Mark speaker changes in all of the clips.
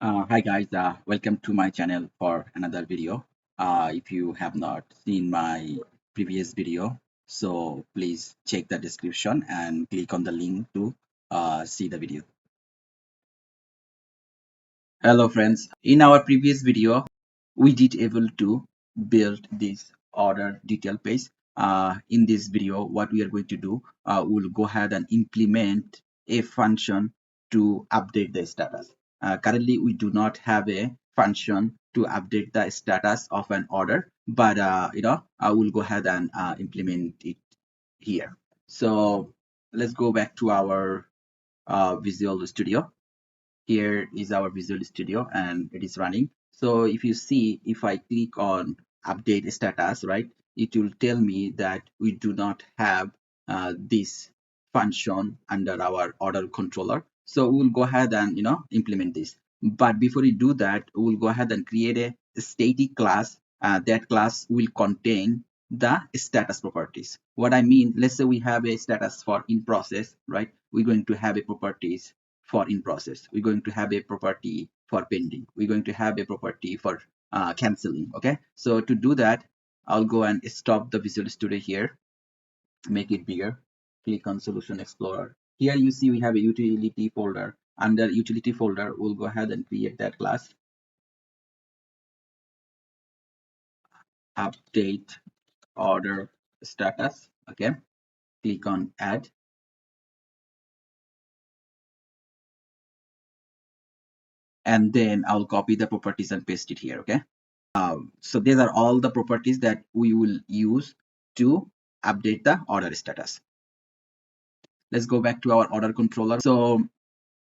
Speaker 1: Hi guys, welcome to my channel for another video. If you have not seen my previous video, so please check the description and click on the link to see the video. Hello friends, in our previous video, we did able to build this order detail page. In this video, what we are going to do, we'll go ahead and implement a function to update the status. Currently, we do not have a function to update the status of an order, but I will go ahead and implement it here. So let's go back to our Visual Studio. Here is our Visual Studio and it is running. So if you see, if I click on update status, right, it will tell me that we do not have this function under our order controller. So we'll go ahead and implement this. But before we do that, we'll go ahead and create a static class. That class will contain the status properties. What I mean, let's say we have a status for in process, right? We're going to have a properties for in process. We're going to have a property for pending. We're going to have a property for canceling. Okay, so to do that, I'll go and stop the Visual Studio here, make it bigger, click on Solution Explorer. Here you see we have a utility folder. Under utility folder, we'll go ahead and create that class, update order status. Okay, click on add, and then I'll copy the properties and paste it here. Okay, so these are all the properties that we will use to update the order status. Let's go back to our order controller. So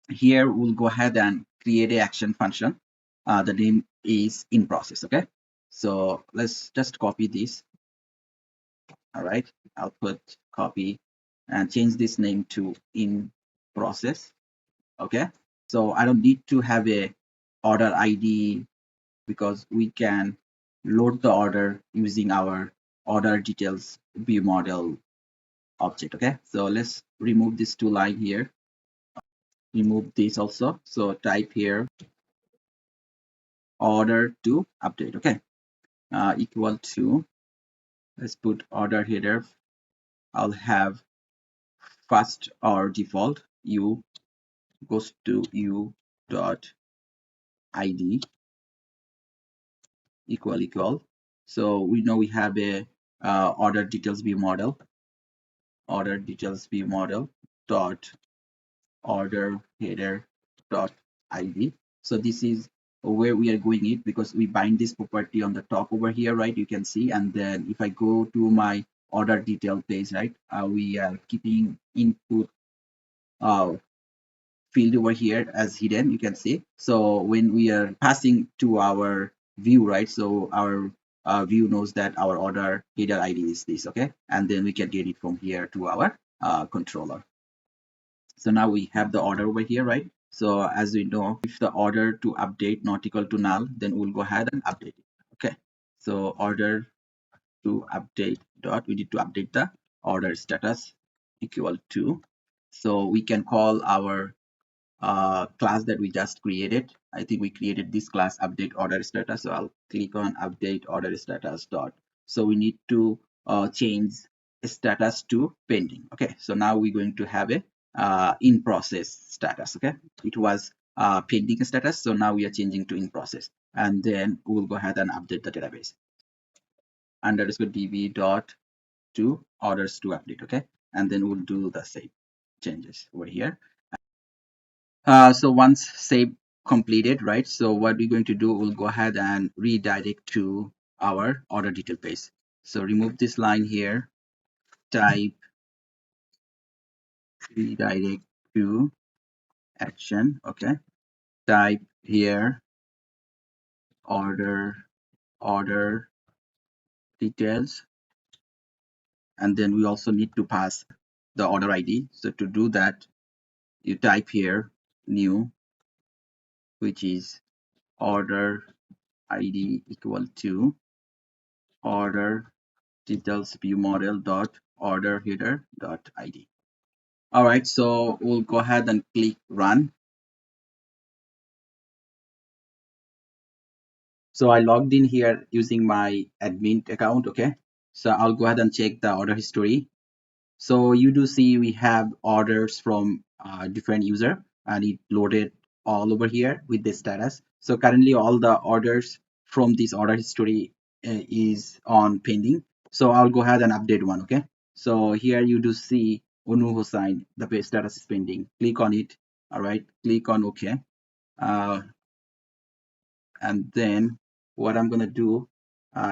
Speaker 1: here we'll go ahead and create a action function. The name is in process. Okay, so let's just copy this. All right, I'll put copy and change this name to in process. Okay, so I don't need to have a order ID because we can load the order using our order details view model object. Okay, so let's remove this two line here, remove this also. So type here order to update. Okay, equal to, let's put order header. I'll have first or default u goes to u dot id equal. So we know we have a order details view model, order details view model dot order header dot id. So this is where we are going it, because we bind this property on the top over here, right? You can see, and then if I go to my order detail page, right, we are keeping input uh, field over here as hidden, you can see. So when we are passing to our view, right, so our view knows that our order header id is this. Okay, and then we can get it from here to our controller. So now we have the order over here, right? So as we know, if the order to update not equal to null, then we'll go ahead and update it. Okay, so order to update dot, we need to update the order status equal to. So we can call our class that we just created. I think we created this class update order status. So I'll click on update order status dot. So we need to change status to pending. Okay, so now we're going to have a in process status. Okay, it was pending status, so now we are changing to in process, and then we'll go ahead and update the database underscore db dot to orders to update. Okay, and then we'll do the same changes over here. So once save completed, right? So what we're going to do, we'll go ahead and redirect to our order detail page. So remove this line here, type redirect to action. Okay, type here order details, and then we also need to pass the order ID. So to do that, you type here new, which is order ID equal to order details view model dot order header dot id. All right, so we'll go ahead and click run. So I logged in here using my admin account. Okay. So I'll go ahead and check the order history. So you do see we have orders from different user, and it loaded all over here with the status. So currently all the orders from this order history is on pending. So I'll go ahead and update one. Okay. So here you do see Onu Hossain, the pay status is pending. Click on it. All right. Click on OK. Uh, and then what I'm going to do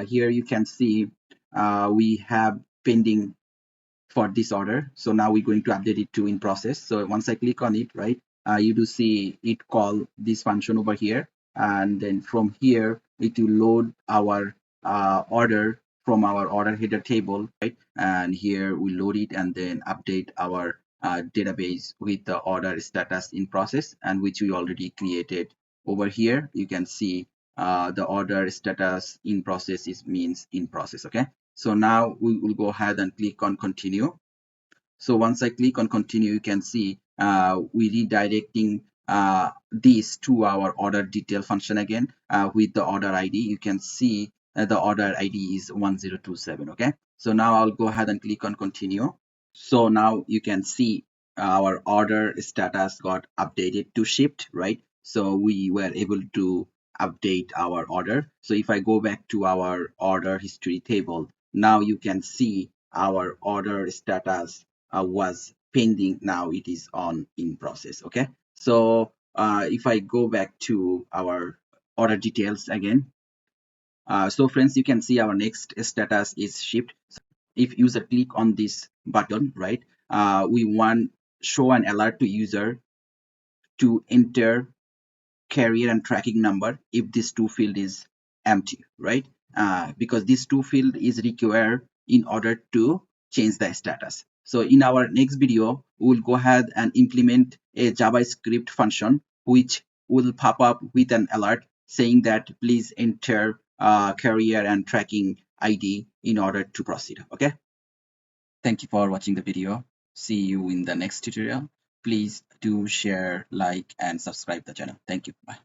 Speaker 1: here, you can see we have pending for this order. So now we're going to update it to in process. So once I click on it, right, you do see it call this function over here. And then from here, it will load our order from our order header table, right? And here we load it and then update our database with the order status in process, and which we already created over here. You can see the order status in process is means in process. Okay. So now we will go ahead and click on continue. So once I click on continue, you can see we redirecting this to our order detail function again with the order ID. You can see the order ID is 1027. Okay. So now I'll go ahead and click on continue. So now you can see our order status got updated to shipped, right? So we were able to update our order. So if I go back to our order history table, now you can see our order status was pending. Now it is on in process. Okay. So if I go back to our order details again, so friends, you can see our next status is shipped. If user click on this button, right, we want show an alert to user to enter carrier and tracking number if this two field is empty, right? Because this two field is required in order to change the status. So in our next video, we'll go ahead and implement a JavaScript function which will pop up with an alert saying that please enter carrier and tracking ID in order to proceed. Okay. Thank you for watching the video. See you in the next tutorial. Please do share, like, and subscribe the channel. Thank you. Bye.